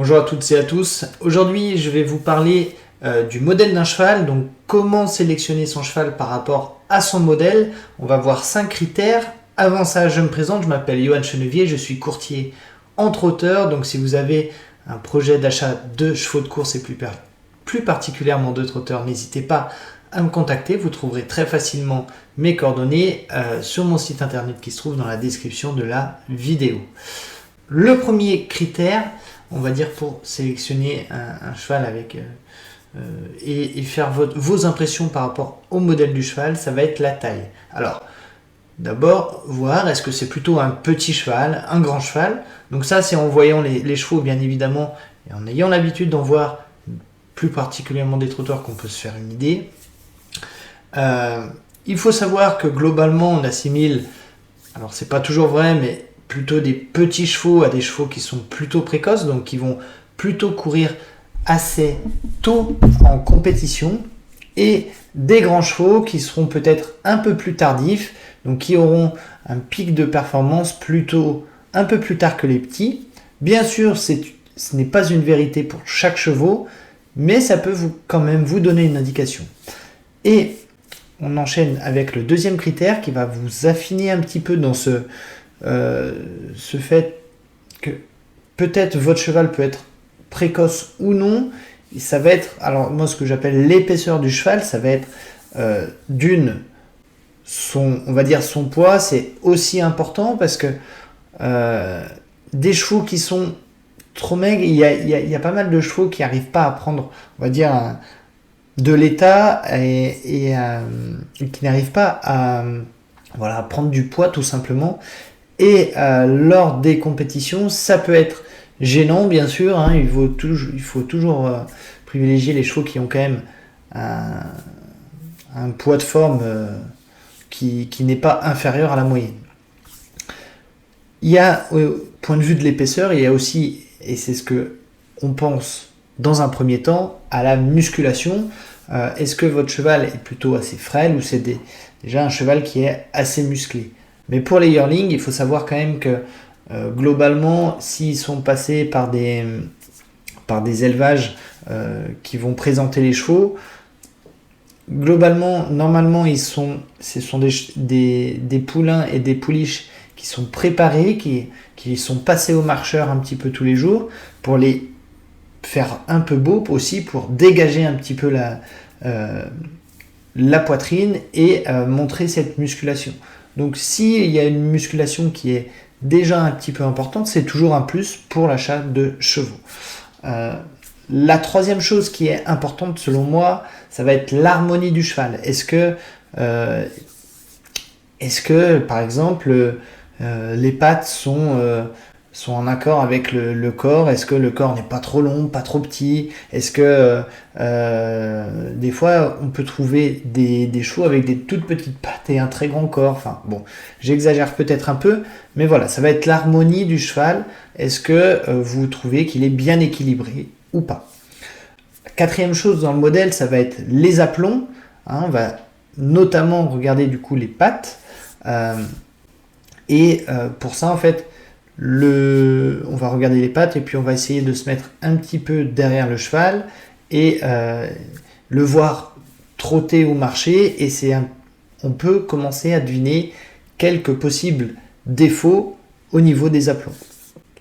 Bonjour à toutes et à tous. Aujourd'hui, je vais vous parler du modèle d'un cheval, donc comment sélectionner son cheval par rapport à son modèle. On va voir 5 critères. Avant ça, je me présente, je m'appelle Johan Chenevier, je suis courtier en trotteur. Donc si vous avez un projet d'achat de chevaux de course et plus particulièrement de trotteurs, n'hésitez pas à me contacter. Vous trouverez très facilement mes coordonnées sur mon site internet qui se trouve dans la description de la vidéo. Le premier critère, on va dire, pour sélectionner un cheval avec et faire vos impressions par rapport au modèle du cheval, ça va être la taille. Alors, d'abord, voir est-ce que c'est plutôt un petit cheval, un grand cheval. Donc ça, c'est en voyant les chevaux, bien évidemment, et en ayant l'habitude d'en voir, plus particulièrement des trotteurs, qu'on peut se faire une idée. Il faut savoir que globalement, on assimile, alors c'est pas toujours vrai, mais plutôt des petits chevaux à des chevaux qui sont plutôt précoces, donc qui vont plutôt courir assez tôt en compétition, et des grands chevaux qui seront peut-être un peu plus tardifs, donc qui auront un pic de performance plutôt un peu plus tard que les petits. Bien sûr, ce n'est pas une vérité pour chaque cheval, mais ça peut quand même vous donner une indication. Et on enchaîne avec le deuxième critère qui va vous affiner un petit peu dans ce fait que peut-être votre cheval peut être précoce ou non. Et ça va être, alors moi ce que j'appelle l'épaisseur du cheval, ça va être on va dire son poids, c'est aussi important parce que des chevaux qui sont trop maigres, il y a pas mal de chevaux qui n'arrivent pas à prendre, on va dire, de l'état et qui n'arrivent pas à prendre du poids tout simplement. Et lors des compétitions, ça peut être gênant, bien sûr. Il faut toujours privilégier les chevaux qui ont quand même un poids de forme qui n'est pas inférieur à la moyenne. Il y a, au point de vue de l'épaisseur, il y a aussi, et c'est ce que on pense dans un premier temps, à la musculation. Est-ce que votre cheval est plutôt assez frêle ou c'est déjà un cheval qui est assez musclé? Mais pour les yearlings, il faut savoir quand même que globalement, s'ils sont passés par des élevages qui vont présenter les chevaux, globalement, normalement, ce sont des poulains et des pouliches qui sont préparés, qui sont passés au marcheur un petit peu tous les jours pour les faire un peu beaux aussi, pour dégager un petit peu la poitrine et montrer cette musculation. Donc s'il y a une musculation qui est déjà un petit peu importante, c'est toujours un plus pour l'achat de chevaux. La troisième chose qui est importante selon moi, ça va être l'harmonie du cheval. Est-ce que par exemple les pattes sont en accord avec le corps? Est-ce que le corps n'est pas trop long, pas trop petit? Est-ce que des fois on peut trouver des chevaux avec des toutes petites pattes et un très grand corps? Enfin bon, j'exagère peut-être un peu, mais voilà, ça va être l'harmonie du cheval. Est-ce que vous trouvez qu'il est bien équilibré ou pas? Quatrième chose dans le modèle, ça va être les aplombs. On va notamment regarder du coup les pattes. Pour ça, en fait, on va regarder les pattes et puis on va essayer de se mettre un petit peu derrière le cheval et le voir trotter ou marcher. Et on peut commencer à deviner quelques possibles défauts au niveau des aplombs.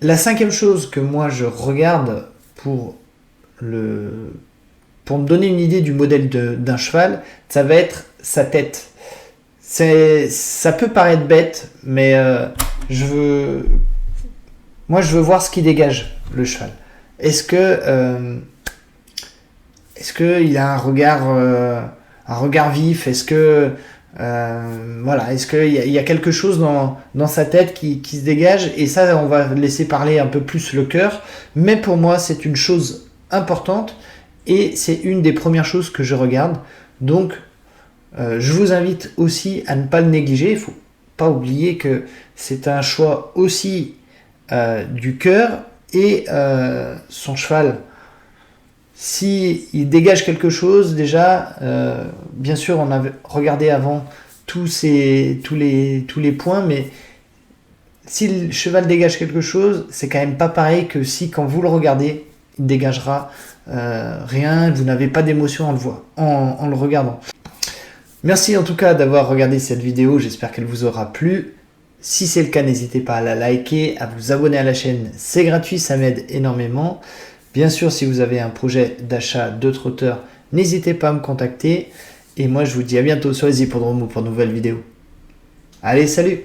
La cinquième chose que moi je regarde pour me donner une idée du modèle d'un cheval, ça va être sa tête. Ça peut paraître bête, mais je veux voir ce qui dégage le cheval. Est-ce qu'il a un regard vif? Est-ce que est-ce qu'il y a quelque chose dans sa tête qui se dégage? Et ça, on va laisser parler un peu plus le cœur. Mais pour moi, c'est une chose importante et c'est une des premières choses que je regarde. Donc, je vous invite aussi à ne pas le négliger. Il ne faut pas oublier que c'est un choix aussi du cœur et son cheval. S'il dégage quelque chose, déjà, bien sûr, on a regardé avant tous les points, mais si le cheval dégage quelque chose, c'est quand même pas pareil que si quand vous le regardez, il dégagera rien, vous n'avez pas d'émotion en le regardant. Merci en tout cas d'avoir regardé cette vidéo, j'espère qu'elle vous aura plu. Si c'est le cas, n'hésitez pas à la liker, à vous abonner à la chaîne, c'est gratuit, ça m'aide énormément. Bien sûr, si vous avez un projet d'achat de trotteur, n'hésitez pas à me contacter. Et moi, je vous dis à bientôt sur les hippodromes ou pour de nouvelles vidéos. Allez, salut!